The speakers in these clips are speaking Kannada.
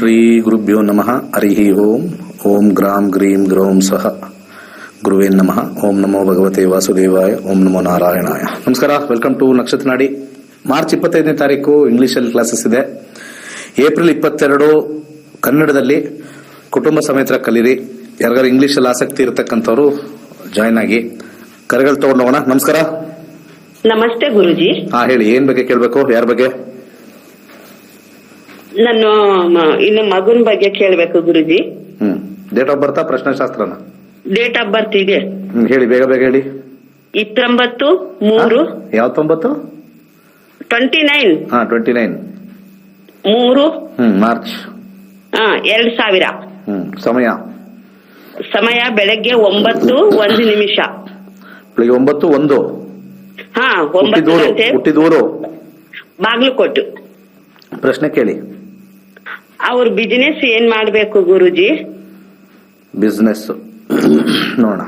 ಶ್ರೀ ಗುರುಭ್ಯೋ ನಮಃ. ಹರಿ ಓಂ. ಓಂ ಗ್ರಾಂ ಗ್ರೀಂ ಗ್ರೌಂ ಸಹ ಗುರುವೇ ನಮಃ. ಓಂ ನಮೋ ಭಗವತೆ ವಾಸುದೇವಾಯ. ಓಂ ನಮೋ ನಾರಾಯಣಾಯ. ನಮಸ್ಕಾರ. ವೆಲ್ಕಮ್ ಟು ನಕ್ಷತ್ರ ನಾಡಿ. ಮಾರ್ಚ್ 25ನೇ ತಾರೀಕು ಇಂಗ್ಲಿಷಲ್ಲಿ ಕ್ಲಾಸಸ್ ಇದೆ. ಏಪ್ರಿಲ್ 22 ಕನ್ನಡದಲ್ಲಿ ಕುಟುಂಬ ಸಮೇತ ಕಲೀರಿ. ಯಾರಿಗಾರು ಇಂಗ್ಲಿಷಲ್ಲಿ ಆಸಕ್ತಿ ಇರತಕ್ಕಂಥವ್ರು ಜಾಯ್ನ್ ಆಗಿ. ಕರೆಗಳು ತಗೊಂಡು ಹೋಗೋಣ. ನಮಸ್ಕಾರ. ನಮಸ್ತೆ ಗುರುಜಿ. ಹೇಳಿ, ಏನ್ ಬಗ್ಗೆ ಕೇಳಬೇಕು? ಯಾರ ಬಗ್ಗೆ? ನಾನು ಇನ್ನು ಮಗನ ಬಗ್ಗೆ ಕೇಳಬೇಕು ಗುರುಜಿ. ಡೇಟ್ ಆಫ್ ಬರ್ತಾ ಪ್ರಶ್ನೆಶಾಸ್ತ್ರನ? ಡೇಟ್ ಆಫ್ ಬರ್ತ್ ಇದೆ. ಹೇಳಿ, ಬೇಗ ಬೇಗ ಹೇಳಿ. 29/3. ಯಾವ 90? 29. 29. 3 ಮಾರ್ಚ್ 2000. ಸಮಯ ಬೆಳಗ್ಗೆ 9:01. ಬೆಳಿಗ್ಗೆ 9:01. 9 ಗಂಟೆ. ಹುಟ್ಟಿದೂರು ಬಾಗ್ಲುಕೋಟು. ಪ್ರಶ್ನೆ ಕೇಳಿ. ಅವ್ರ ಬಿಸಿನೆಸ್ ಏನ್ ಮಾಡ್ಬೇಕು ಗುರುಜಿ? ಬಿಸ್ನೆಸ್ ನೋಡೋಣ.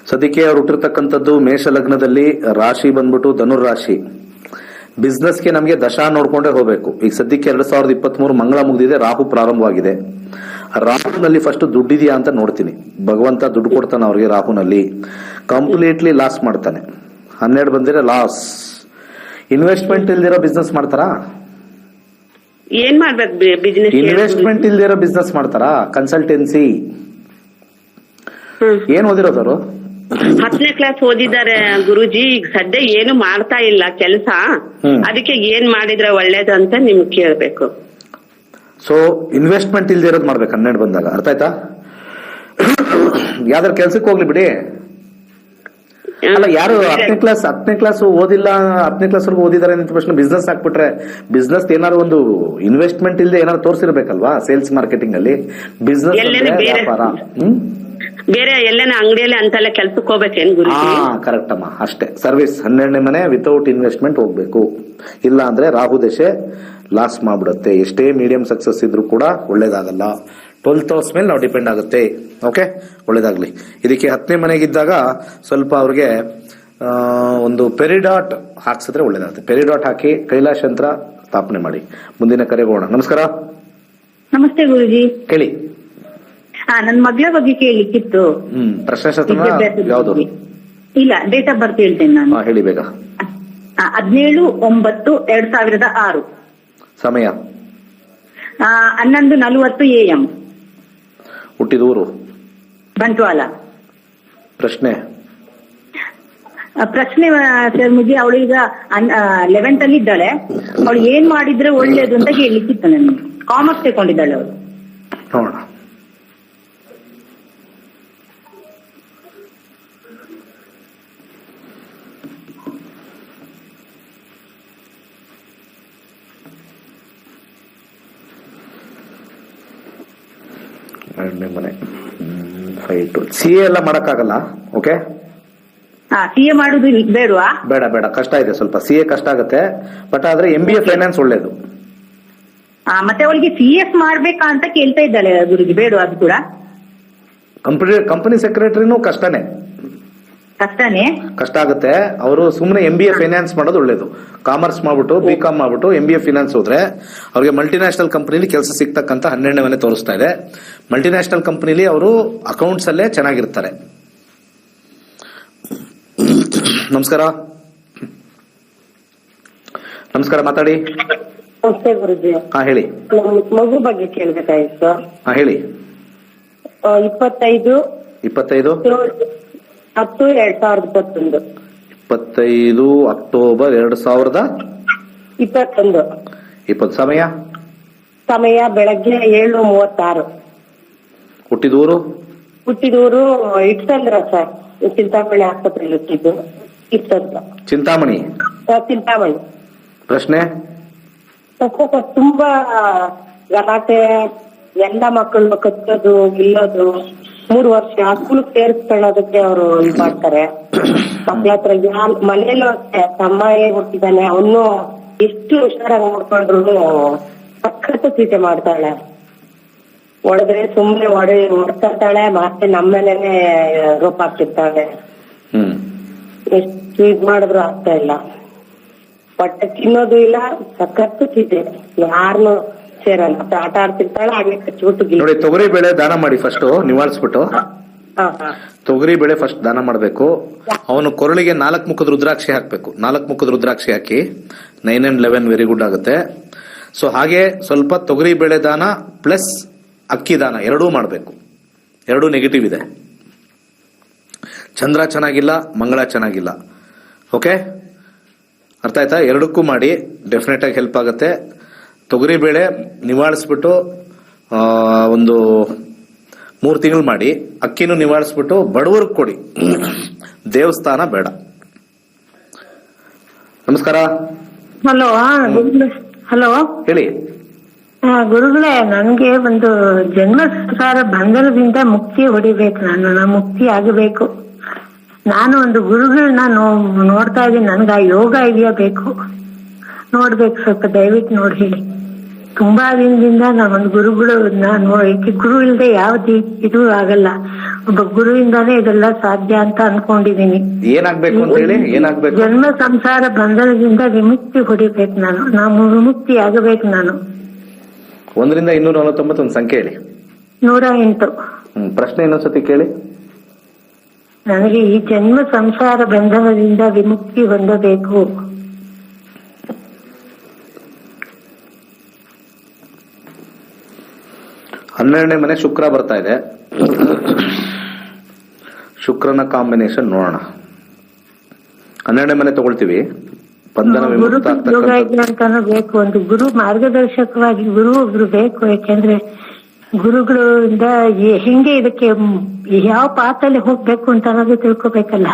ಸದ್ಯಕ್ಕೆ ಅವ್ರು ಹುಟ್ಟಿರ್ತಕ್ಕಂಥದ್ದು ಮೇಷ ಲಗ್ನದಲ್ಲಿ, ರಾಶಿ ಬಂದ್ಬಿಟ್ಟು ಧನುರ್ ರಾಶಿ. ಬಿಸ್ನೆಸ್ಗೆ ನಮಗೆ ದಶಾ ನೋಡ್ಕೊಂಡೇ ಹೋಗ್ಬೇಕು. ಈಗ ಸದ್ಯಕ್ಕೆ 2023 ಮಂಗಳ ಮುಗಿದಿದೆ, ರಾಹು ಪ್ರಾರಂಭವಾಗಿದೆ. ರಾಹುನಲ್ಲಿ ಫಸ್ಟ್ ದುಡ್ಡಿದೆಯಾ ಅಂತ ನೋಡ್ತೀನಿ. ಭಗವಂತ ದುಡ್ಡು ಕೊಡ್ತಾನೆ ಅವ್ರಿಗೆ. ರಾಹುನಲ್ಲಿ ಕಂಪ್ಲೀಟ್ಲಿ ಲಾಸ್ ಮಾಡ್ತಾನೆ. 12 ಬಂದಿರೋ ಲಾಸ್. ಇನ್ವೆಸ್ಟ್ಮೆಂಟ್ ಇಲ್ದಿರೋ ಬಿಸ್ನೆಸ್ ಮಾಡ್ತಾರಾ? ಏನ್ ಮಾಡ್ಬೇಕು ಬಿಸಿನೆಸ್? ಇನ್ವೆಸ್ಟ್ಮೆಂಟ್ ಇಲ್ದಿರೋ ಬಿಸ್ನೆಸ್ ಮಾಡ್ತಾರಾ? ಕನ್ಸಲ್ಟೆನ್ಸಿ. ಏನ್ ಓದಿರೋದವರು? 10ನೇ ಕ್ಲಾಸ್ ಓದಿದ್ದಾರೆ ಗುರುಜಿ. ಈಗ ಸದ್ಯ ಏನು ಮಾಡ್ತಾ ಇಲ್ಲ ಕೆಲಸ. ಅದಕ್ಕೆ ಏನ್ ಮಾಡಿದ್ರೆ ಒಳ್ಳೇದು ಅಂತ ನಿಮ್ಗೆ ಕೇಳ್ಬೇಕು. ಸೊ ಇನ್ವೆಸ್ಟ್ಮೆಂಟ್ ಇಲ್ದಿರೋದು ಮಾಡ್ಬೇಕು 12 ಬಂದಾಗ. ಅರ್ಥ ಆಯ್ತಾ? ಯಾವ್ದಾರು ಕೆಲ್ಸಕ್ಕೆ ಹೋಗ್ಲಿ ಬಿಡಿ. ಅಲ್ಲ, ಯಾರು 10ನೇ ಕ್ಲಾಸ್ ಓದಿಲ್ಲ, 10ನೇ ಕ್ಲಾಸ್ ವರ್ಗು ಓದಿದಾರೆ ಅಂತ ತಕ್ಷಣ ಬಿಸ್ನೆಸ್ ಹಾಕ್ಬಿಟ್ರೆ, ಬಿಸ್ನೆಸ್ ಏನಾದ್ರು ಒಂದು ಇನ್ವೆಸ್ಟ್ಮೆಂಟ್ ಇಲ್ಲದೆ ಏನಾದ್ರು ತೋರಿಸಿರ್ಬೇಕಲ್ವಾ? ಸೇಲ್ಸ್ ಮಾರ್ಕೆಟಿಂಗ್ ಅಲ್ಲಿ ಬಿಸ್ನೆಸ್ ವ್ಯಾಪಾರ. ಬೇರೆ ಎಲ್ಲೇನ ಅಂಗಡಿಯಲ್ಲಿ ಅಂತೆಲ್ಲ ಕೆಲ್ಸಕ್ಕೆ ಹೋಗ್ಬೇಕೇನ್ ಗುರುಜಿ? ಕರೆಕ್ಟ್ ಅಮ್ಮ, ಅಷ್ಟೇ. ಸರ್ವಿಸ್ 12ನೇ ಮನೆ ವಿತೌಟ್ ಇನ್ವೆಸ್ಟ್ಮೆಂಟ್ ಹೋಗ್ಬೇಕು. ಇಲ್ಲ ಅಂದ್ರೆ ರಾಹು ದಶೆ ಲಾಸ್ ಮಾಡ್ಬಿಡುತ್ತೆ. ಎಷ್ಟೇ ಮೀಡಿಯಂ ಸಕ್ಸಸ್ ಇದ್ರೂ ಕೂಡ ಒಳ್ಳೇದಾಗಲ್ಲ. 12th ಹೌಸ್ ಮೇಲೆ ನಾವು ಡಿಪೆಂಡ್ ಆಗುತ್ತೆ. ಓಕೆ, ಒಳ್ಳೇದಾಗ್ಲಿ. ಇದಕ್ಕೆ 10ನೇ ಮನೆಗಿದ್ದಾಗ ಸ್ವಲ್ಪ ಅವ್ರಿಗೆ ಒಂದು ಪೆರಿಡಾಟ್ ಹಾಕ್ಸಿದ್ರೆ ಒಳ್ಳೇದಾಗುತ್ತೆ. ಪೆರಿಡಾಟ್ ಹಾಕಿ ಕೈಲಾಶ ಯಂತ್ರ ಸ್ಥಾಪನೆ ಮಾಡಿ. ಮುಂದಿನ ಕರೆಗೆ ಹೋಗೋಣ. ನಮಸ್ಕಾರ. ನಮಸ್ತೆ ಗುರುಜಿ. ಕೇಳಿ. ನನ್ ಮಗಳ ಬಗ್ಗೆ ಕೇಳಿಕ್ಕಿತ್ತು. ಪ್ರಶ್ನೆಶಾಸ್ತ್ರ ಯಾವ್ದು? ಇಲ್ಲ, ಡೇಟ್ ಆಫ್ ಬರ್ತ್ ಹೇಳ್ತೇನೆ ನಾನು. ಹೇಳಿ ಬೇಗ. 17/9/2006. ಸಮಯ 11:40 AM. ಹುಟ್ಟಿದೂರು ಬಂಟ್ವಾಳ. ಪ್ರಶ್ನೆ ಸರ್ ಮುಗಿ, ಅವಳು ಈಗ 11th ಅಲ್ಲಿ ಇದ್ದಾಳೆ. ಅವಳು ಏನ್ ಮಾಡಿದ್ರೆ ಒಳ್ಳೇದು ಅಂತ ಕೇಳಲಿಕ್ಕಿತ್ತು ನನಗೆ. ಕಾಮರ್ಸ್ ತಗೊಂಡಿದ್ದಾಳೆ ಅವಳು. ನೋಡೋಣ. ಮನೆ CA ಎಲ್ಲ ಮಾಡಕ್ಕಾಗಲ್ಲ. ಓಕೆ, CA ಮಾಡುದು ಬೇಡವಾ? ಬೇಡ, ಕಷ್ಟ ಇದೆ ಸ್ವಲ್ಪ. CA ಕಷ್ಟ ಆಗುತ್ತೆ. ಬಟ್ ಆದ್ರೆ MBA ಫೈನಾನ್ಸ್ ಒಳ್ಳೇದು. ಮತ್ತೆ ಅವಳಿಗೆ CS ಮಾಡ್ಬೇಕಾ ಅಂತ ಕೇಳ್ತಾ ಇದ್ದಾಳೆ ಗುರುಜಿ. ಬೇಡ ಅದು ಕೂಡ? ಕಂಪನಿ ಸೆಕ್ರೆಟರಿನೂ ಕಷ್ಟ ಆಗುತ್ತೆ. ಅವರು ಸುಮ್ಮನೆ MBA ಫೈನಾನ್ಸ್ ಮಾಡೋದು ಒಳ್ಳೇದು. ಕಾಮರ್ಸ್ ಮಾಡ್ಬಿಟ್ಟು BCom ಮಾಡ್ಬಿಟ್ಟು MBA ಫೈನಾನ್ಸ್ ಹೋದ್ರೆ ಅವ್ರಿಗೆ ಮಲ್ಟಿನ್ಯಾಷನಲ್ ಕಂಪನಿಲಿ ಕೆಲಸ ಸಿಗ್ತಕ್ಕಂತ 12ನೇ ಮನೆ ತೋರಿಸ್ತಾ ಇದೆ. ಮಲ್ಟಿನ್ಯಾಷನಲ್ ಕಂಪನಿಲಿ ಅವರು ಅಕೌಂಟ್ಸ್ ಅಲ್ಲೇ ಚೆನ್ನಾಗಿರ್ತಾರೆ. ನಮಸ್ಕಾರ. ಮಾತಾಡಿ. ನಮಸ್ತೆ ಗುರುಜಿ. ಹೇಳಿ. ಮಗು ಬಗ್ಗೆ ಕೇಳ್ಬೇಕಾಯ್ತು. ಹೇಳಿ. 25/10/2021. 25 ಅಕ್ಟೋಬರ್ 2021. ಸಮಯ ಬೆಳಗ್ಗೆ 7:36. ಹುಟ್ಟಿದೂರು ಇಟ್ಸಂದ್ರ ಸರ್. ಚಿಂತಾಮಣಿ ಆಸ್ಪತ್ರೆಯಲ್ಲಿ ಹುಟ್ಟಿದ್ದು. ಇಟ್ಸಂದ್ರ ಚಿಂತಾಮಣಿ. ಪ್ರಶ್ನೆ ತುಂಬಾ ಗಲಾಟೆ, ಎಲ್ಲ ಮಕ್ಕಳನ್ನು ಕಚ್ಚೋದು, ಗಿಲ್ಲೋದು. 3 ವರ್ಷ ಸ್ಕೂಲ್ ಸೇರಿಸ್ಕೊಳ್ಳೋದಕ್ಕೆ ಅವರು ಇದು ಮಾಡ್ತಾರೆ. ಮಕ್ಳ ಹತ್ರ ಮನೇಲೂ ಅಷ್ಟೇ. ತಮ್ಮ ಹುಟ್ಟಿದ್ದಾನೆ, ಅವನು ಎಷ್ಟು ಹುಷಾರಾಗಿ ನೋಡ್ಕೊಂಡ್ರು ಸಖತ್ ತೀಟೆ ಮಾಡ್ತಾಳೆ. ಹೊಡೆದ್ರೆ ಸುಮ್ನೆ ಹೊಡ್ತಾಳೆ, ಮತ್ತೆ ನಮ್ಮೇಲೆನೆ ರೋಪ್ ಹಾಕ್ತಿರ್ತಾಳೆ. ಎಷ್ಟು ಇದ್ ಮಾಡಿದ್ರು ಆಗ್ತಾ ಇಲ್ಲ. ಹೊಟ್ಟೆ ತಿನ್ನೋದು ಇಲ್ಲ, ಸಖತ್ತು ತಿಂದೆ. ಯಾರನ್ನು ಸೇರಲ್ಲ ಆಟ ಆಡ್ತಿರ್ತಾಳೆ ಹಾಗೆ ಕಚ್ಬಿಟ್ಟು ನೋಡಿ, ತೊಗರಿ ಬೇಳೆ ದಾನ ಮಾಡಿ ಫಸ್ಟ್ ನಿವಾಳಿಸ್ಬಿಟ್ಟು. ತೊಗರಿ ಬೇಳೆ ಫಸ್ಟ್ ದಾನ ಮಾಡಬೇಕು. ಅವನು ಕೊರಳಿಗೆ 4 ಮುಖದ ರುದ್ರಾಕ್ಷಿ ಹಾಕ್ಬೇಕು. 4 ಮುಖದ ರುದ್ರಾಕ್ಷಿ ಹಾಕಿ 9 and 11 ವೆರಿ ಗುಡ್ ಆಗುತ್ತೆ. ಸೊ ಹಾಗೆ ಸ್ವಲ್ಪ ತೊಗರಿ ಬೇಳೆ ದಾನ ಪ್ಲಸ್ ಅಕ್ಕಿ ದಾನ ಎರಡೂ ಮಾಡಬೇಕು. ಎರಡೂ ನೆಗೆಟಿವ್ ಇದೆ. ಚಂದ್ರ ಚೆನ್ನಾಗಿಲ್ಲ, ಮಂಗಳ ಚೆನ್ನಾಗಿಲ್ಲ. ಓಕೆ, ಅರ್ಥ ಆಯ್ತಾ? ಎರಡಕ್ಕೂ ಮಾಡಿ, ಡೆಫಿನೆಟ್ ಆಗಿ ಹೆಲ್ಪ್ ಆಗುತ್ತೆ. ತೊಗರಿ ಬೇಳೆ ನಿವಾಳಿಸ್ಬಿಟ್ಟು ಒಂದು 3 ತಿಂಗಳು ಮಾಡಿ, ಅಕ್ಕಿನೂ ನಿವಾಳಿಸ್ಬಿಟ್ಟು ಬಡವರಿಗೆ ಕೊಡಿ. ದೇವಸ್ಥಾನ ಬೇಡ. ನಮಸ್ಕಾರ. ಹಲೋ ಹಲೋ ಹೇಳಿ. ಗುರುಗಳೇ, ನನ್ಗೆ ಒಂದು ಜನ್ಮ ಸಂಸಾರ ಬಂಧನದಿಂದ ಮುಕ್ತಿ ಹೊಡಿಬೇಕು. ನಾನು ಮುಕ್ತಿ ಆಗಬೇಕು. ನಾನು ಒಂದು ಗುರುಗಳನ್ನ ನೋಡ್ತಾ ಇದ್ದೀನಿ. ನನ್ಗ ಆ ಯೋಗ ಇದೆಯಾ ಬೇಕು ನೋಡ್ಬೇಕು. ಸ್ವಲ್ಪ ದಯವಿಟ್ಟು ನೋಡಿ ಹೇಳಿ. ತುಂಬಾ ದಿನದಿಂದ ನಾವೊಂದು ಗುರುಗಳು ಗುರು ಇಲ್ಲದೆ ಯಾವ್ದು ಇದು ಆಗಲ್ಲ. ಒಬ್ಬ ಗುರುವಿಂದಾನೇ ಇದೆಲ್ಲ ಸಾಧ್ಯ ಅಂತ ಅನ್ಕೊಂಡಿದೀನಿ. ಏನಾಗ್ಬೇಕು ಅಂತ ಹೇಳಿ. ಏನಾಗ್ಬೇಕು? ಜನ್ಮ ಸಂಸಾರ ಬಂಧನದಿಂದ ವಿಮುಕ್ತಿ ಹೊಡಿಬೇಕು. ನಾನು ವಿಮುಕ್ತಿ ಆಗಬೇಕು. ನಾನು 1 ರಿಂದ 249 ಒಂದು ಸಂಖ್ಯೆ ಹೇಳಿ. 108. ಪ್ರಶ್ನೆ ಇನ್ನೊಂದ್ಸತಿ ಕೇಳಿ. ನನಗೆ ಈ ಜನ್ಮ ಸಂಸಾರ ಬಂಧನದಿಂದ ವಿಮುಕ್ತಿ ಹೊಂದಬೇಕು. ಹನ್ನೆರಡನೇ ಮನೆ ಶುಕ್ರ ಬರ್ತಾ ಇದೆ. ಶುಕ್ರನ ಕಾಂಬಿನೇಷನ್ ನೋಡೋಣ. 12ನೇ ಮನೆ ತಗೊಳ್ತೀವಿ. ಬಂಧನ ವಿಮುಕ್ತ ಅಂತಾನು ಬೇಕು. ಒಂದು ಗುರು ಮಾರ್ಗದರ್ಶಕವಾಗಿ ಗುರು ಒಬ್ರು ಬೇಕು. ಯಾಕೆಂದ್ರೆ ಗುರುಗಳಿಂದ ಹೆಂಗೆ ಇದಕ್ಕೆ ಯಾವ ಪಾತಲ್ಲಿ ಹೋಗ್ಬೇಕು ಅಂತ ಅನ್ನೋದು ತಿಳ್ಕೊಬೇಕಲ್ಲ.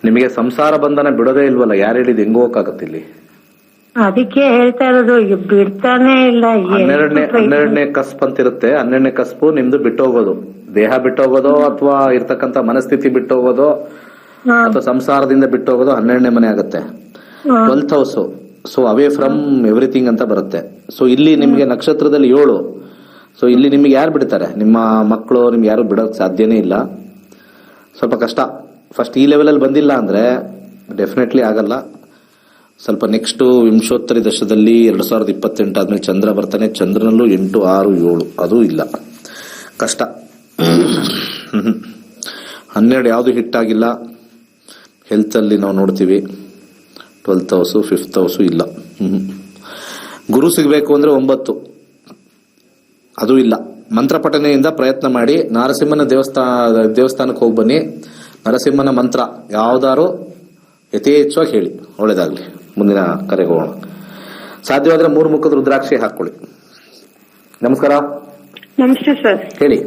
ನಿಮಗೆ ಸಂಸಾರ ಬಂಧನ ಬಿಡೋದೇ ಇಲ್ವಲ್ಲ, ಯಾರು ಹೇಳಿದ್ ಹೆಂಗ್ ಹೋಗಕ್ಕಾಗತ್ತೆ ಇಲ್ಲಿ? ಅದಕ್ಕೆ ಹೇಳ್ತಾ ಇರೋದು, ಬಿಡ್ತಾನೆ ಇಲ್ಲ. 12ನೇ ಕಸ್ಪ್ ಅಂತಿರುತ್ತೆ. 12ನೇ ಕಸ್ಪು ನಿಮ್ದು ಬಿಟ್ಟೋಗೋದು, ದೇಹ ಬಿಟ್ಟೋಗೋದೋ ಅಥವಾ ಇರ್ತಕ್ಕಂಥ ಮನಸ್ಥಿತಿ ಬಿಟ್ಟೋಗೋದೋ ಅಥವಾ ಸಂಸಾರದಿಂದ ಬಿಟ್ಟೋಗೋದು 12ನೇ ಮನೆ ಆಗುತ್ತೆ. 12th house. So away from everything ಅಂತ ಬರುತ್ತೆ. ಸೊ ಇಲ್ಲಿ ನಿಮ್ಗೆ ನಕ್ಷತ್ರದಲ್ಲಿ 7. ಸೊ ಇಲ್ಲಿ ನಿಮ್ಗೆ ಯಾರು ಬಿಡ್ತಾರೆ? ನಿಮ್ಮ ಮಕ್ಕಳು ನಿಮ್ಗೆ ಯಾರು ಬಿಡೋಕ್ ಸಾಧ್ಯನೇ ಇಲ್ಲ. ಸ್ವಲ್ಪ ಕಷ್ಟ. ಫಸ್ಟ್ ಈ ಲೆವೆಲಲ್ಲಿ ಬಂದಿಲ್ಲ ಅಂದ್ರೆ ಡೆಫಿನೆಟ್ಲಿ ಆಗಲ್ಲ. ಸ್ವಲ್ಪ ನೆಕ್ಸ್ಟ್ ವಿಂಶೋತ್ತರಿ ದಶದಲ್ಲಿ 2028 ಆದ್ಮೇಲೆ ಚಂದ್ರ ಬರ್ತಾನೆ. ಚಂದ್ರನಲ್ಲೂ 8, 6, 7 ಅದು ಇಲ್ಲ, ಕಷ್ಟ. 12 ಯಾವುದು ಹಿಟ್ ಆಗಿಲ್ಲ. ಹೆಲ್ತ್ ಅಲ್ಲಿ ನಾವು ನೋಡ್ತೀವಿ 12th ಹೌಸ್, 5th ಹೌಸ್ ಇಲ್ಲ. ಗುರು ಸಿಗಬೇಕು ಅಂದ್ರೆ 9 ಅದು ಇಲ್ಲ. ಮಂತ್ರ ಪಠನೆಯಿಂದ ಪ್ರಯತ್ನ ಮಾಡಿ. ನರಸಿಂಹನ ದೇವಸ್ಥಾನಕ್ಕೆ ಹೋಗಿ ಬನ್ನಿ. ನರಸಿಂಹನ ಮಂತ್ರ ಯಾವ್ದಾರು ಯಥೇಚ್ಛವಾಗಿ ಹೇಳಿ, ಒಳ್ಳೇದಾಗ್ಲಿ. ಮುಂದಿನ ಕರೆಗೆ ಹೋಗೋಣ. ಸಾಧ್ಯವಾದ್ರೆ 3 ಮುಖದ ರುದ್ರಾಕ್ಷಿ ಹಾಕೊಳ್ಳಿ. ನಮಸ್ಕಾರ. ನಮಸ್ತೆ ಸರ್. ಹೇಳಿ.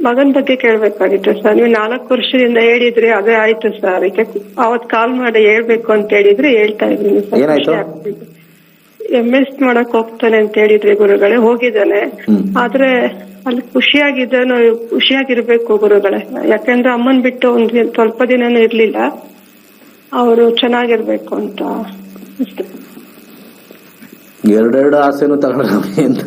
ಮಗನ್ ಬಗ್ಗೆ ಕೇಳ್ಬೇಕಾಗಿತ್ತು ಸರ್. ನೀವು 4 ವರ್ಷದಿಂದ ಹೇಳಿದ್ರಿ, ಅದೇ ಆಯ್ತು ಸರ್. ಅದಕ್ಕೆ ಅವತ್ ಕಾಲ್ ಮಾಡಿ ಹೇಳ್ಬೇಕು ಅಂತ ಹೇಳಿದ್ರೆ ಹೇಳ್ತಾ ಇದ್ದೀನಿ ಸರ್. ಏನಾಯ್ತು? MS ಮಾಡಕ್ ಹೋಗ್ತಾನೆ ಅಂತ ಹೇಳಿದ್ರಿ ಗುರುಗಳೇ. ಹೋಗಿದ್ದಾನೆ. ಆದ್ರೆ ಅಲ್ಲಿ ಖುಷಿಯಾಗಿರ್ಬೇಕು ಗುರುಗಳೇ. ಯಾಕಂದ್ರೆ ಅಮ್ಮನ್ ಬಿಟ್ಟು ಒಂದ್ ಸ್ವಲ್ಪ ದಿನನೂ ಇರ್ಲಿಲ್ಲ. ಅವರು ಚೆನ್ನಾಗಿರ್ಬೇಕು ಅಂತ ಅಷ್ಟೇ. 2 ಆಸೆನೂ ತಗೊಂಡ್ರಿ ಅಂತ.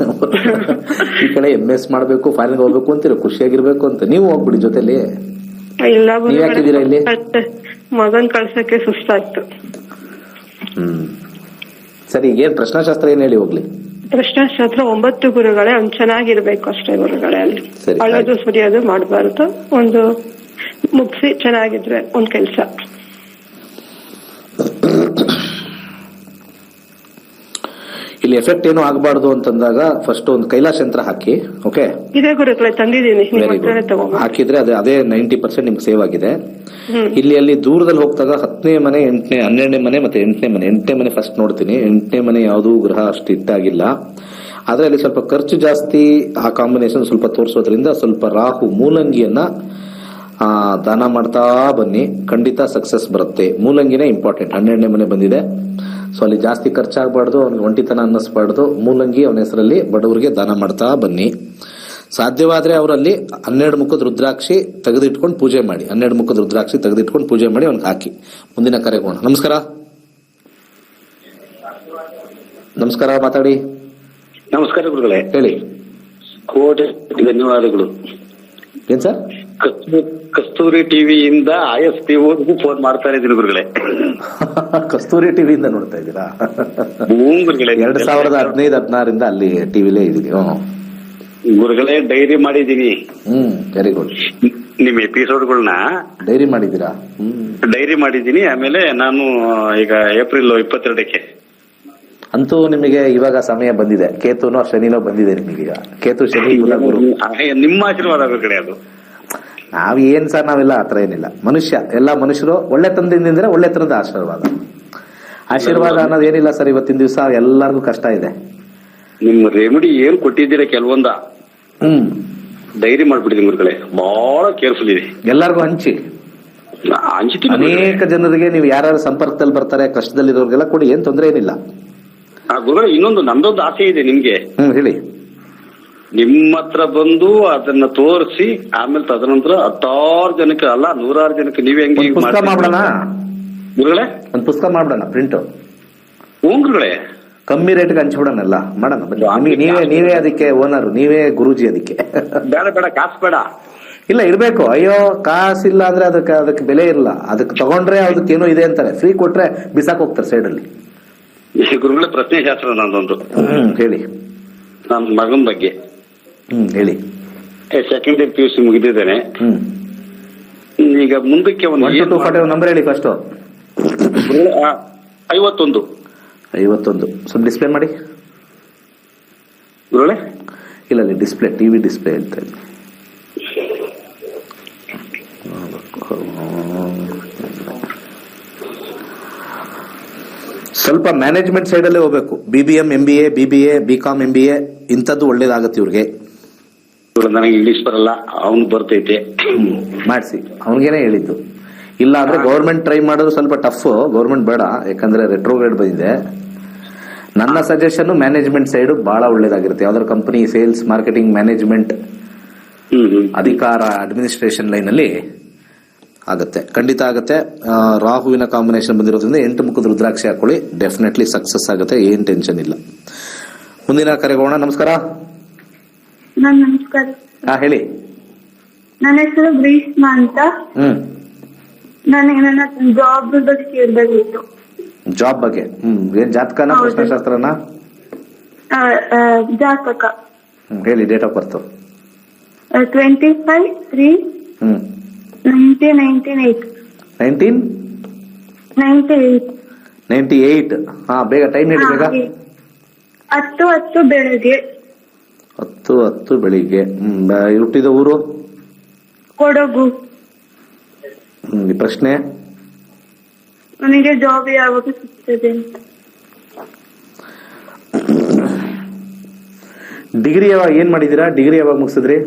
ಈ ಕಡೆ MS ಮಾಡ್ಬೇಕು, ಫಾರಿನ್ ಹೋಗ್ಬೇಕು ಅಂತೀರ, ಖುಷಿಯಾಗಿರ್ಬೇಕು ಅಂತ. ನೀವು ಹೋಗ್ಬಿಡಿ ಜೊತೆಲಿ. ಇಲ್ಲ ಯಾಕಿದ್ದೀರಾ ಇಲ್ಲಿ? ಮಗನ್ ಕಳ್ಸಕ್ಕೆ ಸುಸ್ತಾಯ್ತು. ಸರಿ, ಏನ್ ಪ್ರಶ್ನಾಶಾಸ್ತ್ರ ಏನ್ ಹೇಳಿ ಹೋಗ್ಲಿ? ಪ್ರಶ್ನಾಶಾಸ್ತ್ರ 9 ಗುರುಗಳೇ. ಅವ್ನು ಚೆನ್ನಾಗಿರ್ಬೇಕು ಅಷ್ಟೇ ಗುರುಗಳೇ. ಅಲ್ಲಿ ಅಳೋದು ಸುರಿಯೋದು ಮಾಡಬಾರ್ದು. ಒಂದು ಮುಗಿಸಿ ಚೆನ್ನಾಗಿದ್ರೆ ಒಂದ್ ಕೆಲ್ಸ. ಇಲ್ಲಿ ಎಫೆಕ್ಟ್ ಏನು ಆಗಬಾರ್ದು ಅಂತಂದಾಗ ಫಸ್ಟ್ ಒಂದು ಕೈಲಾಶ ಯಂತ್ರ ಹಾಕಿ. ಓಕೆ, ಇದೇ ಗುರುಗಳೇ ತಂದಿದ್ದೀನಿ. ಹಾಕಿದ್ರೆ ಅದೇ 90% ನಿಮ್ಗೆ ಸೇವ್ ಆಗಿದೆ. ಇಲ್ಲಿ ಅಲ್ಲಿ ದೂರದಲ್ಲಿ ಹೋಗ್ತಾಗ 10ನೇ ಮನೆ, 8ನೇ, 12ನೇ ಮನೆ ಮತ್ತೆ 8ನೇ ಮನೆ. 8ನೇ ಮನೆ ಫಸ್ಟ್ ನೋಡ್ತೀನಿ. 8ನೇ ಮನೆ ಯಾವ್ದು ಗ್ರಹ ಅಷ್ಟು ಇಟ್ಟಾಗಿಲ್ಲ. ಆದ್ರೆ ಅಲ್ಲಿ ಸ್ವಲ್ಪ ಖರ್ಚು ಜಾಸ್ತಿ. ಆ ಕಾಂಬಿನೇಷನ್ ಸ್ವಲ್ಪ ತೋರಿಸೋದ್ರಿಂದ ಸ್ವಲ್ಪ ರಾಹು ಮೂಲಂಗಿಯನ್ನ ದಾನ ಮಾಡ್ತಾ ಬನ್ನಿ, ಖಂಡಿತ ಸಕ್ಸಸ್ ಬರುತ್ತೆ. ಮೂಲಂಗಿನೇ ಇಂಪಾರ್ಟೆಂಟ್. 12ನೇ ಮನೆ ಬಂದಿದೆ. ಸೊ ಅಲ್ಲಿ ಜಾಸ್ತಿ ಖರ್ಚಾಗಬಾರ್ದು, ಅವ್ನಿಗೆ ಒಂಟಿತನ ಅನ್ನಿಸ್ಬಾರ್ದು. ಮೂಲಂಗಿ ಅವನ ಹೆಸರಲ್ಲಿ ಬಡವರಿಗೆ ದಾನ ಮಾಡ್ತಾ ಬನ್ನಿ. ಸಾಧ್ಯವಾದ್ರೆ ಅವರಲ್ಲಿ 12 ಮುಖದ ರುದ್ರಾಕ್ಷಿ ತೆಗೆದಿಟ್ಕೊಂಡು ಪೂಜೆ ಮಾಡಿ. 12 ಮುಖದ ರುದ್ರಾಕ್ಷಿ ತೆಗೆದಿಟ್ಕೊಂಡು ಪೂಜೆ ಮಾಡಿ ಅವ್ನಿಗೆ ಹಾಕಿ. ಮುಂದಿನ ಕರೆಗೋಣ. ನಮಸ್ಕಾರ. ನಮಸ್ಕಾರ, ಮಾತಾಡಿ. ನಮಸ್ಕಾರ ಗುರುಗಳೇ. ಹೇಳಿ. ಕೋಟಿ ಧನ್ಯವಾದಗಳು. ಏನ್ ಸರ್? ಕಸ್ತೂರಿ ಟಿವಿಯಿಂದ ISP ಫೋನ್ ಮಾಡ್ತಾ ಇದ್ದೀನಿ ಗುರುಗಳೇ. ಕಸ್ತೂರಿ ಟಿವಿಯಿಂದ ನೋಡ್ತಾ ಇದ್ದೀರಾ? ಗುರುಗಳೇ 2015-16 ಅಲ್ಲಿ ಟಿವಿಲೇ ಇದೀನಿ. ಗುರುಗಳೇ ಡೈರಿ ಮಾಡಿದೀನಿ. Very good. ನಿಮ್ ಎಪಿಸೋಡ್ಗಳನ್ನ ಡೈರಿ ಮಾಡಿದ್ದೀರಾ? ಡೈರಿ ಮಾಡಿದೀನಿ. ಆಮೇಲೆ ನಾನು ಈಗ ಏಪ್ರಿಲ್ 22ಕ್ಕೆ ಅಂತೂ ನಿಮಗೆ ಇವಾಗ ಸಮಯ ಬಂದಿದೆ. ಕೇತುನೋ ಶನಿನೋ ಬಂದಿದೆ ನಿಮಗೀಗ. ಕೇತು ಶನಿ ಬುಧ ಗುರು. ನಿಮ್ಮ ಆಶೀರ್ವಾದ ಗುರುಗಳೇ. ಅದು ನಾವ್ ಏನ್ ಸರ್, ನಾವೆಲ್ಲ ಆತರ ಏನಿಲ್ಲ. ಮನುಷ್ಯ ಎಲ್ಲ ಮನುಷ್ಯರು ಒಳ್ಳೆತನದಿಂದ ಒಳ್ಳೆತನದ ಆಶೀರ್ವಾದ ಅನ್ನೋದು ಏನಿಲ್ಲ ಸರ್. ಇವತ್ತಿನ ದಿವಸ ಎಲ್ಲರಿಗೂ ಕಷ್ಟ ಇದೆ. ನಿಮ್ ರೆಮಿಡಿ ಏನ್ ಕೊಟ್ಟಿದ್ದೀರಾ ಕೆಲವೊಂದ ಡೈರಿ ಮಾಡ್ಬಿಟ್ಟಿದ್ದೀನಿ ಗುರುಗಳೇ. ಬಹಳ ಕೇರ್ಫುಲ್ ಇದೆ. ಎಲ್ಲರಿಗೂ ಹಂಚಿ. ಅನೇಕ ಜನರಿಗೆ ನೀವು ಯಾರ್ಯಾರು ಸಂಪರ್ಕದಲ್ಲಿ ಬರ್ತಾರೆ ಕಷ್ಟದಲ್ಲಿರೋರ್ಗೆಲ್ಲ ಕೊಡಿ, ಏನ್ ತೊಂದರೆ ಏನಿಲ್ಲ. ಗುರುಗಳೇ ಇನ್ನೊಂದು ನಮ್ದೊಂದು ಆಸೆ ಇದೆ ನಿಮ್ಗೆ. ಹೇಳಿ. ನಿಮ್ಮ ಹತ್ರ ಬಂದು ಅದನ್ನ ತೋರಿಸಿ ಆಮೇಲೆ ತದನಂತರ 10 ಜನಕ್ಕೆ ಅಲ್ಲ 100 ಜನಕ್ಕೆ ನೀವ್ ಹೆಂಗೆ ಪುಸ್ತಕ ಮಾಡೋಣ ಗುರುಗಳೇ? ಒಂದ್ ಪುಸ್ತಕ ಮಾಡೋಣ ಪ್ರಿಂಟ್. ಗುರುಗಳೇ ಕಮ್ಮಿ ರೇಟ್ಗೆ ಹಂಚ್ಬಿಡೋಣ ಮಾಡೋಣ. ನೀವೇ ಅದಕ್ಕೆ ಓನರ್, ನೀವೇ ಗುರೂಜಿ ಅದಕ್ಕೆ. ಬೇಡ ಕಾಸು ಬೇಡ. ಇಲ್ಲ ಇರ್ಬೇಕು. ಅಯ್ಯೋ ಕಾಸಿಲ್ಲ ಅಂದ್ರೆ ಅದಕ್ಕೆ ಬೆಲೆ ಇರಲ್ಲ. ಅದಕ್ಕೆ ತಗೊಂಡ್ರೆ ಅದಕ್ಕೇನೋ ಇದೆ ಅಂತಾರೆ, ಫ್ರೀ ಕೊಟ್ರೆ ಬಿಸಾಕ್ ಹೋಗ್ತಾರೆ ಸೈಡ್ ಅಲ್ಲಿ. ಗುರುಗಳೇ ಪ್ರಶ್ನೆ ಶಾಸ್ತ್ರ ನಂದೊಂದು. ಹೇಳಿ. ನನ್ನ ಮಗನ ಬಗ್ಗೆ. ಹೇಳಿ. Second year PUC ಮುಗಿದಿದ್ದೇನೆ. ಈಗ ಮುಂದಕ್ಕೆ ಒಂದು ನಂಬರ್ ಹೇಳಿ ಫಸ್ಟ್. 51 ಸ್ವಲ್ಪ ಡಿಸ್ಪ್ಲೇ ಮಾಡಿ ಗುರುಗಳೇ. ಇಲ್ಲ ಡಿಸ್ಪ್ಲೇ, ಟಿವಿ ಡಿಸ್ಪ್ಲೇ ಅಂತ ಇದೆ. ಸ್ವಲ್ಪ ಮ್ಯಾನೇಜ್ಮೆಂಟ್ ಸೈಡ್ ಅಲ್ಲೇ ಹೋಗ್ಬೇಕು. BBM MBA BBA BCom MBA ಇಂಥದ್ದು ಒಳ್ಳೇದಾಗತ್ತೆ ಇವ್ರಿಗೆ. ನನಗೆ ಇಂಗ್ಲಿಷ್ ಬರಲ್ಲ, ಅವ್ನು ಬರ್ತೈತೆ. ಮಾಡಿಸಿ, ಅವನಿಗೇನೆ ಹೇಳಿದ್ದು. ಇಲ್ಲ ಅಂದ್ರೆ ಗೌರ್ಮೆಂಟ್ ಟ್ರೈ ಮಾಡೋದು ಸ್ವಲ್ಪ ಟಫ್. ಗೌರ್ಮೆಂಟ್ ಬೇಡ, ಯಾಕಂದ್ರೆ ರೆಟ್ರೋಗ್ರೇಡ್ ಬಂದಿದೆ. ನನ್ನ ಸಜೆಷನ್ ಮ್ಯಾನೇಜ್ಮೆಂಟ್ ಸೈಡ್ ಬಹಳ ಒಳ್ಳೇದಾಗಿರುತ್ತೆ. ಯಾವ್ದಾದ್ರು ಕಂಪನಿ ಸೇಲ್ಸ್ ಮಾರ್ಕೆಟಿಂಗ್ ಮ್ಯಾನೇಜ್ಮೆಂಟ್ ಅಧಿಕಾರ ಅಡ್ಮಿನಿಸ್ಟ್ರೇಷನ್ ಲೈನ್ ಅಲ್ಲಿ ಆಗತ್ತೆ, ಖಂಡಿತ ಆಗತ್ತೆ. ರಾಹುವಿನ ಕಾಂಬಿನೇಷನ್ ಬಂದಿರೋದ್ರಿಂದ 8 ಮುಖದ ರುದ್ರಾಕ್ಷಿ ಹಾಕೊಳ್ಳಿ, ಡೆಫಿನೆಟ್ಲಿ ಸಕ್ಸಸ್ ಆಗುತ್ತೆ, ಏನ್ ಟೆನ್ಷನ್ ಇಲ್ಲ. ಮುಂದಿನ ಕರೆಗೋಣ. ನಮಸ್ಕಾರ. ನಮಸ್ಕಾರ. ಹೇಳಿ. ನನ್ನ ಹೆಸರು ಗ್ರೀಷ್ಮಾ ಅಂತ. ನನಗೆ ನನ್ನ ಜಾಬ್ ಬಗ್ಗೆ ಕೇಳಬೇಕಿತ್ತು. ಜಾಬ್ ಬಗ್ಗೆ? ಏನ್ ಜಾತಕನ ಪ್ರಶ್ನೆಶಾಸ್ತ್ರನ? ಜಾತಕ. ಹೇಳಿ. Date of birth? 25/3/1998. 1998. ಬೇಗ ಟೈಮ್ ಹೇಳಿ ಬೇಗ. 10:10 ಬೆಳಗ್ಗೆ. 10:10 ಬೆಳಿಗ್ಗೆ. ಹುಟ್ಟಿದ ಊರು? ಕೊಡಗು. ಈ ಪ್ರಶ್ನೆ? ನನಗೆ ಜಾಬ್ ಯಾವಾಗ ಸಿಗ್ತದೆ ಅಂತ. ಡಿಗ್ರಿ ಏನ್ ಮಾಡಿದೀರಾ? ಡಿಗ್ರಿ ಯಾವಾಗ ಮುಗಿಸಿದ್ರಿ?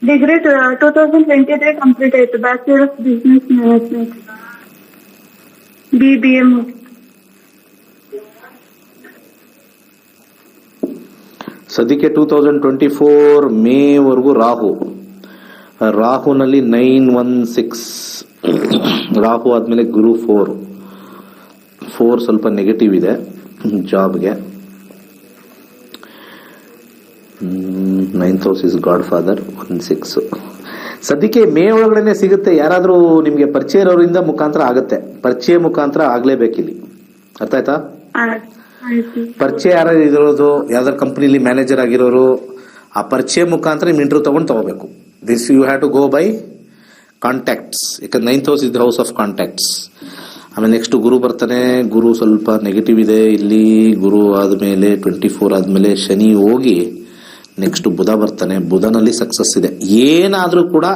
ಡಿಗ್ರಿ 2023 ಕಂಪ್ಲೀಟ್ ಆಯ್ತು. Bachelor of business management BBM. ಸದ್ಯಕ್ಕೆ 2024 ಮೇ ವರೆಗೂ ರಾಹುನಲ್ಲಿ 916. ರಾಹು ಆದ್ಮೇಲೆ ಗುರು 4 ಸ್ವಲ್ಪ ನೆಗೆಟಿವ್ ಇದೆ ಜಾಬ್ಗೆ. 9th house is god father 16. ಸದ್ಯಕ್ಕೆ ಮೇ ಒಳಗಡೆ ಸಿಗುತ್ತೆ. ಯಾರಾದ್ರೂ ನಿಮ್ಗೆ ಪರಿಚಯ ಇರೋರಿಂದ ಮುಖಾಂತರ ಆಗತ್ತೆ. ಪರಿಚಯ ಮುಖಾಂತರ ಆಗ್ಲೇಬೇಕಿಲ್ಲಿ. ಅರ್ಥ ಆಯ್ತಾ? ಪರಿಚಯ ಯಾರು ಇರೋದು, ಯಾವ್ದಾದ್ರು ಕಂಪನಿಲಿ ಮ್ಯಾನೇಜರ್ ಆಗಿರೋರು, ಆ ಪರಿಚಯ ಮುಖಾಂತರ ನಿಮ್ ಇಂಟರ್ವ್ಯೂ ತಗೋಬೇಕು. This you have to go by contacts. ಯಾಕಂದ್ರೆ 9th house is the house of contacts. ಆಮೇಲೆ ನೆಕ್ಸ್ಟ್ ಗುರು ಬರ್ತಾನೆ. ಗುರು ಸ್ವಲ್ಪ ನೆಗೆಟಿವ್ ಇದೆ ಇಲ್ಲಿ. ಗುರು ಆದ್ಮೇಲೆ 24 ಆದ್ಮೇಲೆ ಶನಿ ಹೋಗಿ ನೆಕ್ಸ್ಟ್ ಬುಧ ಬರ್ತಾನೆ. ಬುಧನಲ್ಲಿ ಸಕ್ಸಸ್ ಇದೆ. ಏನಾದ್ರೂ ಕೂಡ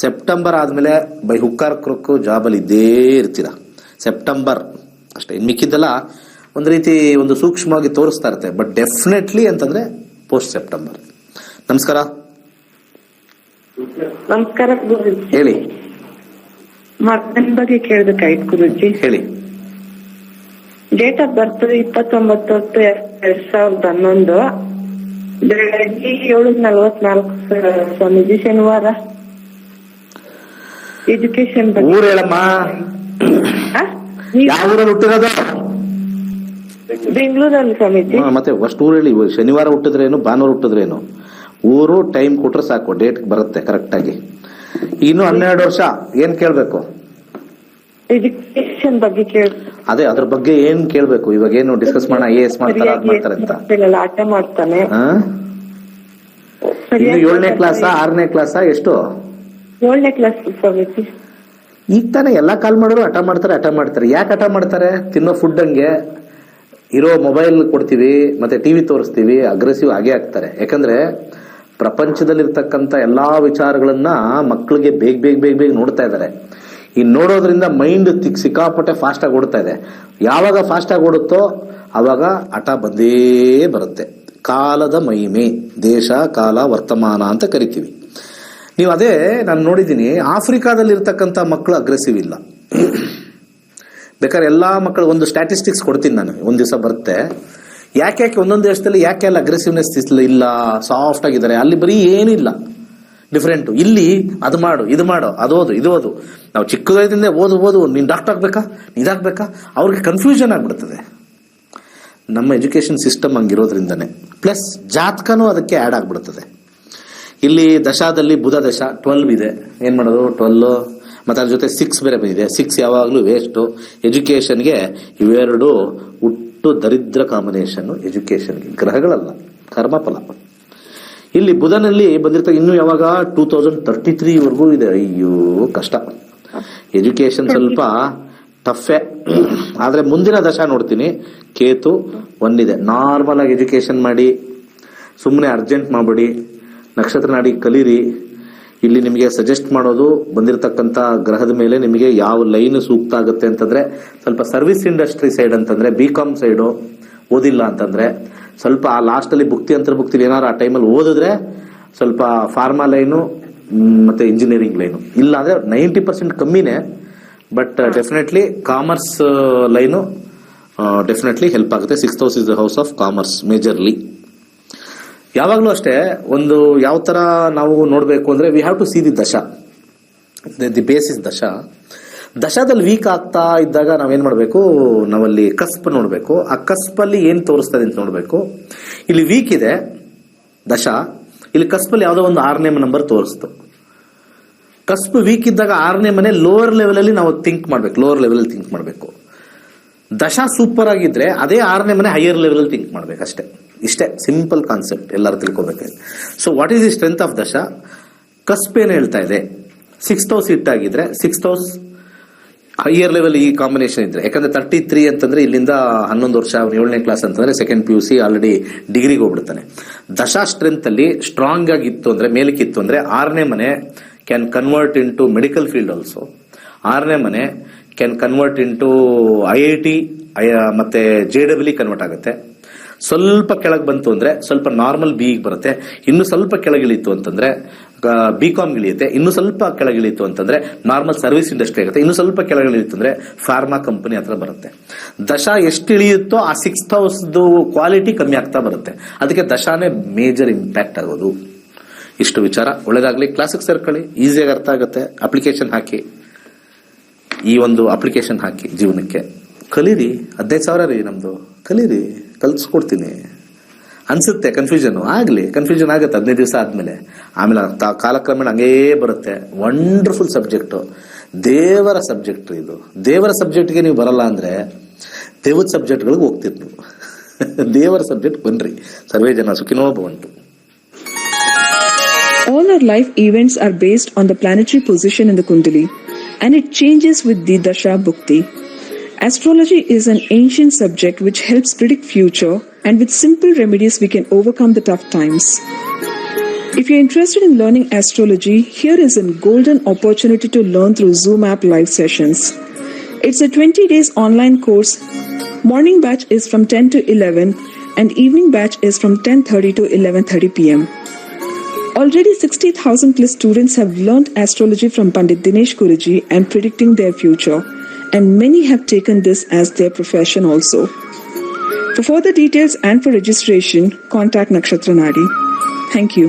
ಸೆಪ್ಟೆಂಬರ್ ಆದ್ಮೇಲೆ ಬೈ ಹುಕ್ಕಾರ್ ಕ್ರೊಕ್ಕು ಜಾಬಲ್ಲಿ ಇದ್ದೇ ಇರ್ತೀರ. ಸೆಪ್ಟೆಂಬರ್ ಅಷ್ಟೇ. ಮಿಕ್ಕಿದ್ದೆಲ್ಲ ಒಂದು ರೀತಿ ಒಂದು ಸೂಕ್ಷ್ಮವಾಗಿ ತೋರಿಸ್ತಾ ಇರುತ್ತೆ. ಬಟ್ ಡೆಫಿನೆಟ್ಲಿ ಅಂತಂದ್ರೆ ಪೋಸ್ಟ್ ಸೆಪ್ಟೆಂಬರ್. ನಮಸ್ಕಾರ. ನಮಸ್ಕಾರ ಗುರುಜಿ. ಹೇಳಿ. ಮಗನ ಬಗ್ಗೆ ಕೇಳ್ಬೇಕಾಯ್ತು ಗುರುಜಿ. ಹೇಳಿ. ಡೇಟ್ ಆಫ್ ಬರ್ತ್ 29/10/2011 ಬೆಳಗ್ಗೆ 7:44 ಸ್ವಾಮೀಜಿ. ಶನಿವಾರ. ಎಜುಕೇಶನ್ ಬಗ್ಗೆ. ಊರು ಹೇಳಮ್ಮ. ಯಾವ ಊರಲ್ಲಿ ಹುಟ್ಟಿರೋದು? ಬೆಂಗಳೂರಲ್ಲಿ ಸ್ವಾಮೀಜಿ. ಮತ್ತೆ ಫಸ್ಟ್ ಊರು ಹೇಳಿ. ಶನಿವಾರ ಹುಟ್ಟಿದ್ರೇನು ಭಾನುವಾರ ಹುಟ್ಟಿದ್ರೇನು? ಊರು ಟೈಮ್ ಕೊಟ್ರೆ ಸಾಕು, ಡೇಟ್ ಬರುತ್ತೆ ಕರೆಕ್ಟ್ ಆಗಿ. ಇನ್ನು 12 ವರ್ಷ ಏನ್ ಕೇಳ್ಬೇಕು? ಎಜುಕೇಶನ್ ಬಗ್ಗೆ ಅದೇ ಅದ್ರ ಬಗ್ಗೆ ಏನ್ ಕೇಳ್ಬೇಕು? ಇವಾಗ ಏನು ಡಿಸ್ಕಸ್ ಮಾಡೋಣ, AS ಮಾಡ್ತಾರ ಅದ್ ಮಾಡ್ತಾರೆ ಅಂತ. ಆಟ ಮಾಡ್ತಾನೆ. ಇನ್ನು 7ನೇ ಕ್ಲಾಸಾ 6ನೇ ಕ್ಲಾಸಾ ಎಷ್ಟು? 7ನೇ ಕ್ಲಾಸ್ ಸ್ವಾಮೀಜಿ. ಈಗ ತಾನೇ ಎಲ್ಲಾ ಕಾಲ್ ಮಾಡೋರು ಹಠ ಮಾಡ್ತಾರೆ. ಯಾಕೆ ಹಠ ಮಾಡ್ತಾರೆ? ತಿನ್ನೋ ಫುಡ್ ಹಂಗೆ, ಇರೋ ಮೊಬೈಲ್ ಕೊಡ್ತೀವಿ ಮತ್ತೆ ಟಿವಿ ತೋರಿಸ್ತೀವಿ, ಅಗ್ರೆಸಿವ್ ಆಗೇ ಆಗ್ತಾರೆ. ಯಾಕಂದ್ರೆ ಪ್ರಪಂಚದಲ್ಲಿರ್ತಕ್ಕಂಥ ಎಲ್ಲಾ ವಿಚಾರಗಳನ್ನ ಮಕ್ಕಳಿಗೆ ಬೇಗ ನೋಡ್ತಾ ಇದ್ದಾರೆ. ಈ ನೋಡೋದ್ರಿಂದ ಮೈಂಡ್ ಸಿಕ್ಕಾಪಟ್ಟೆ ಫಾಸ್ಟ್ ಆಗಿ ಓಡ್ತಾ ಇದೆ. ಯಾವಾಗ ಫಾಸ್ಟ್ ಆಗಿ ಓಡುತ್ತೋ ಅವಾಗ ಹಠ ಬಂದೇ ಬರುತ್ತೆ. ಕಾಲದ ಮಹಿಮೆ, ದೇಶ ಕಾಲ ವರ್ತಮಾನ ಅಂತ ಕರಿತೀವಿ. ನೀವು ಅದೇ ನಾನು ನೋಡಿದ್ದೀನಿ, ಆಫ್ರಿಕಾದಲ್ಲಿ ಇರ್ತಕ್ಕಂಥ ಮಕ್ಕಳು ಅಗ್ರೆಸಿವ್ ಇಲ್ಲ. ಬೇಕಾದ್ರೆ ಎಲ್ಲಾ ಮಕ್ಕಳು ಒಂದು ಸ್ಟ್ಯಾಟಿಸ್ಟಿಕ್ಸ್ ಕೊಡ್ತೀನಿ ನಾನು, ಒಂದ್ ದಿವಸ ಬರುತ್ತೆ. ಯಾಕೆ ಒಂದೊಂದು ದೇಶದಲ್ಲಿ ಯಾಕೆ ಎಲ್ಲ ಅಗ್ರೆಸಿವ್ನೆಸ್ ಇಲ್ಲ, ಸಾಫ್ಟ್ ಆಗಿದ್ದಾರೆ. ಅಲ್ಲಿ ಬರೀ ಏನಿಲ್ಲ ಡಿಫ್ರೆಂಟ್. ಇಲ್ಲಿ ಅದು ಮಾಡು, ಇದು ಮಾಡು, ಅದೋದು ಇದೋದು. ನಾವು ಚಿಕ್ಕದಿಂದ ಓದು ನೀನ್ ಡಾಕ್ಟರ್ ಆಗ್ಬೇಕಾ, ಇದಾಗ್ಬೇಕಾ, ಅವ್ರಿಗೆ ಕನ್ಫ್ಯೂಷನ್ ಆಗ್ಬಿಡ್ತದೆ. ನಮ್ಮ ಎಜುಕೇಶನ್ ಸಿಸ್ಟಮ್ ಹಂಗಿರೋದ್ರಿಂದನೇ. ಪ್ಲಸ್ ಜಾತಕನೂ ಅದಕ್ಕೆ ಆ್ಯಡ್ ಆಗ್ಬಿಡ್ತದೆ. ಇಲ್ಲಿ ದಶಾದಲ್ಲಿ ಬುಧ ದಶ 12 ಇದೆ. ಏನ್ ಮಾಡೋದು? 12 ಮತ್ತೆ ಅದ್ರ ಜೊತೆ 6 ಬೇರೆ ಬಂದಿದೆ. 6 ಯಾವಾಗ್ಲೂ ವೇಸ್ಟ್. ಎಜುಕೇಶನ್ಗೆ ಇವೆರಡು ಹುಟ್ಟು ದರಿದ್ರ ಕಾಂಬಿನೇಷನ್. ಎಜುಕೇಶನ್ಗೆ ಗ್ರಹಗಳಲ್ಲ, ಕರ್ಮಫಲ. ಇಲ್ಲಿ ಬುಧನಲ್ಲಿ ಬಂದಿರ್ತಾರೆ ಇನ್ನು ಯಾವಾಗ 2033 ವರೆಗೂ ಇದೆ. ಅಯ್ಯೋ ಕಷ್ಟ. ಎಜುಕೇಶನ್ ಸ್ವಲ್ಪ ಟಫೇ. ಆದ್ರೆ ಮುಂದಿನ ದಶ ನೋಡ್ತೀನಿ, ಕೇತು 1 ಇದೆ. ನಾರ್ಮಲ್ ಆಗಿ ಎಜುಕೇಶನ್ ಮಾಡಿ, ಸುಮ್ಮನೆ ಅರ್ಜೆಂಟ್ ಮಾಡಬೇಡಿ, ನಕ್ಷತ್ರ ನಾಡಿ ಕಲೀರಿ. ಇಲ್ಲಿ ನಿಮಗೆ ಸಜೆಸ್ಟ್ ಮಾಡೋದು ಬಂದಿರತಕ್ಕಂತ ಗ್ರಹದ ಮೇಲೆ ನಿಮಗೆ ಯಾವ ಲೈನ್ ಸೂಕ್ತ ಆಗುತ್ತೆ ಅಂತಂದ್ರೆ, ಸ್ವಲ್ಪ ಸರ್ವಿಸ್ ಇಂಡಸ್ಟ್ರಿ ಸೈಡ್ ಅಂತಂದ್ರೆ, BCom ಸೈಡು ಓದಿಲ್ಲ ಅಂತಂದ್ರೆ ಸ್ವಲ್ಪ ಆ ಲಾಸ್ಟ್ ಅಲ್ಲಿ ಭುಕ್ತಿ ಅಂತರ್ಭುಕ್ತಿ ಏನಾರು ಆ ಟೈಮಲ್ಲಿ ಓದಿದ್ರೆ ಸ್ವಲ್ಪ ಫಾರ್ಮಾ ಲೈನು ಮತ್ತೆ ಇಂಜಿನಿಯರಿಂಗ್ ಲೈನು. ಇಲ್ಲ ಅಂದ್ರೆ 90% ಕಮ್ಮಿನೇ. But definitely commerce line definitely help ಆಗುತ್ತೆ. 6th house is the house of commerce majorly. ಯಾವಾಗ್ಲೂ ಅಷ್ಟೇ, ಒಂದು ಯಾವ ತರ ನಾವು ನೋಡ್ಬೇಕು ಅಂದ್ರೆ, we have to see the dasha, the basis dasha. ದಶದಲ್ಲಿ ವೀಕ್ ಆಗ್ತಾ ಇದ್ದಾಗ ನಾವೇನ್ ಮಾಡ್ಬೇಕು, ನಾವಲ್ಲಿ ಕಸ್ಪ್ ನೋಡ್ಬೇಕು. ಆ ಕಸ್ಪಲ್ಲಿ ಏನ್ ತೋರಿಸ್ತದೆ ಅಂತ ನೋಡ್ಬೇಕು. ಇಲ್ಲಿ ವೀಕ್ ಇದೆ ದಶ, ಇಲ್ಲಿ ಕಸ್ಪಲ್ಲಿ ಯಾವ್ದೋ ಒಂದು 6ನೇ ನಂಬರ್ ತೋರಿಸ್ತು. ಕಸ್ಪ್ ವೀಕ್ ಇದ್ದಾಗ 6ನೇ ಮನೆ ಲೋವರ್ ಲೆವೆಲ್ ಅಲ್ಲಿ ನಾವು ಥಿಂಕ್ ಮಾಡ್ಬೇಕು. ದಶ ಸೂಪರ್ ಆಗಿದ್ರೆ ಅದೇ 6ನೇ ಮನೆ ಹೈಯರ್ ಲೆವೆಲ್ ಅಲ್ಲಿ ಥಿಂಕ್ ಮಾಡ್ಬೇಕು ಅಷ್ಟೇ. ಇಷ್ಟೇ ಸಿಂಪಲ್ ಕಾನ್ಸೆಪ್ಟ್, ಎಲ್ಲರೂ ತಿಳ್ಕೊಬೇಕು. So what is the strength of ದಶ? ಕಸ್ಪ್ ಏನ್ ಹೇಳ್ತಾ ಇದೆ, 6th house ಹಿಟ್ ಆಗಿದ್ರೆ 6th house ಹೈಯರ್ ಲೆವೆಲ್ ಈ ಕಾಂಬಿನೇಷನ್ ಇದ್ರೆ. ಯಾಕಂದ್ರೆ 33 ಅಂತಂದ್ರೆ ಇಲ್ಲಿಂದ 11 ವರ್ಷ, 7ನೇ ಕ್ಲಾಸ್ ಅಂತಂದ್ರೆ ಸೆಕೆಂಡ್ PUC ಆಲ್ರೆಡಿ ಡಿಗ್ರಿಗೆ ಹೋಗ್ಬಿಡ್ತಾನೆ. ದಶಾ ಸ್ಟ್ರೆಂತ್ ಅಲ್ಲಿ ಸ್ಟ್ರಾಂಗ್ ಆಗಿತ್ತು ಅಂದ್ರೆ, ಮೇಲಕ್ಕಿತ್ತು ಅಂದ್ರೆ 6ನೇ ಮನೆ can convert into medical field also. 6ನೇ ಮನೆ can convert into IIT ಮತ್ತೆ JEE ಕನ್ವರ್ಟ್ ಆಗುತ್ತೆ. ಸ್ವಲ್ಪ ಕೆಳಗೆ ಬಂತು ಅಂದ್ರೆ ಸ್ವಲ್ಪ ನಾರ್ಮಲ್ BE ಬರುತ್ತೆ. ಇನ್ನು ಸ್ವಲ್ಪ ಕೆಳಗಿಳಿತು ಅಂತಂದ್ರೆ BCom ಇಳಿಯುತ್ತೆ. ಇನ್ನು ಸ್ವಲ್ಪ ಕೆಳಗಿಳಿತು ಅಂತಂದ್ರೆ ನಾರ್ಮಲ್ ಸರ್ವಿಸ್ ಇಂಡಸ್ಟ್ರಿ ಆಗುತ್ತೆ. ಇನ್ನು ಸ್ವಲ್ಪ ಕೆಳಗಿಳಿತು ಅಂದ್ರೆ ಫಾರ್ಮಾ ಕಂಪನಿ ಹತ್ರ ಬರುತ್ತೆ. ದಶ ಎಷ್ಟು ಇಳಿಯುತ್ತೋ ಆ 6th house ಕ್ವಾಲಿಟಿ ಕಮ್ಮಿ ಆಗ್ತಾ ಬರುತ್ತೆ. ಅದಕ್ಕೆ ದಶಾನೇ ಮೇಜರ್ ಇಂಪ್ಯಾಕ್ಟ್ ಆಗೋದು. ಇಷ್ಟು ವಿಚಾರ. ಒಳ್ಳೇದಾಗ್ಲಿ. ಕ್ಲಾಸಿಗೆ ಸೇರ್ಕೊಳ್ಳಿ, ಈಸಿಯಾಗಿ ಅರ್ಥ ಆಗುತ್ತೆ. ಅಪ್ಲಿಕೇಶನ್ ಹಾಕಿ, ಈ ಒಂದು ಅಪ್ಲಿಕೇಶನ್ ಹಾಕಿ ಜೀವನಕ್ಕೆ ಕಲೀರಿ. 15,000 ರೀ ನಮ್ದು, ಕಲೀರಿ, ಕಲ್ಸ್ಕೊಡ್ತೀನಿ. ಅನ್ಸುತ್ತೆ ಕನ್ಫ್ಯೂಷನ್ ಆಗ್ಲಿ, ಕನ್ಫ್ಯೂಷನ್ ಆಗುತ್ತೆ 15 ದಿವಸ ಆದ್ಮೇಲೆ. ಆಮೇಲೆ ಕಾಲಕ್ರಮೇಣ ಹಂಗೇ ಬರುತ್ತೆ. ವಂಡರ್ಫುಲ್ ಸಬ್ಜೆಕ್ಟ್, ದೇವರ ಸಬ್ಜೆಕ್ಟ್ ಇದು. ದೇವರ ಸಬ್ಜೆಕ್ಟ್ಗೆ ನೀವು ಬರಲ್ಲ ಅಂದ್ರೆ ದೇವದ ಸಬ್ಜೆಕ್ಟ್ಗಳಿಗೆ ಹೋಗ್ತೀರಿ ನೀವು. ದೇವರ ಸಬ್ಜೆಕ್ಟ್ ಬನ್ರಿ. ಸರ್ವೇ ಜನ ಸುಖಿನೋ ಭವಂತು. All our life events are based on the planetary position in the Kundali, and it changes with the Dasha Bhukti. Astrology is an ancient subject which helps predict future, and with simple remedies we can overcome the tough times. If you're interested in learning astrology, here is a golden opportunity to learn through Zoom app live sessions. It's a 20 days online course. Morning batch is from 10 to 11 and evening batch is from 10:30 to 11:30 p.m. Already 60,000 plus students have learned astrology from Pandit Dinesh Guruji and predicting their future, and many have taken this as their profession also. For further details and for registration, contact Nakshatra Nadi. Thank you.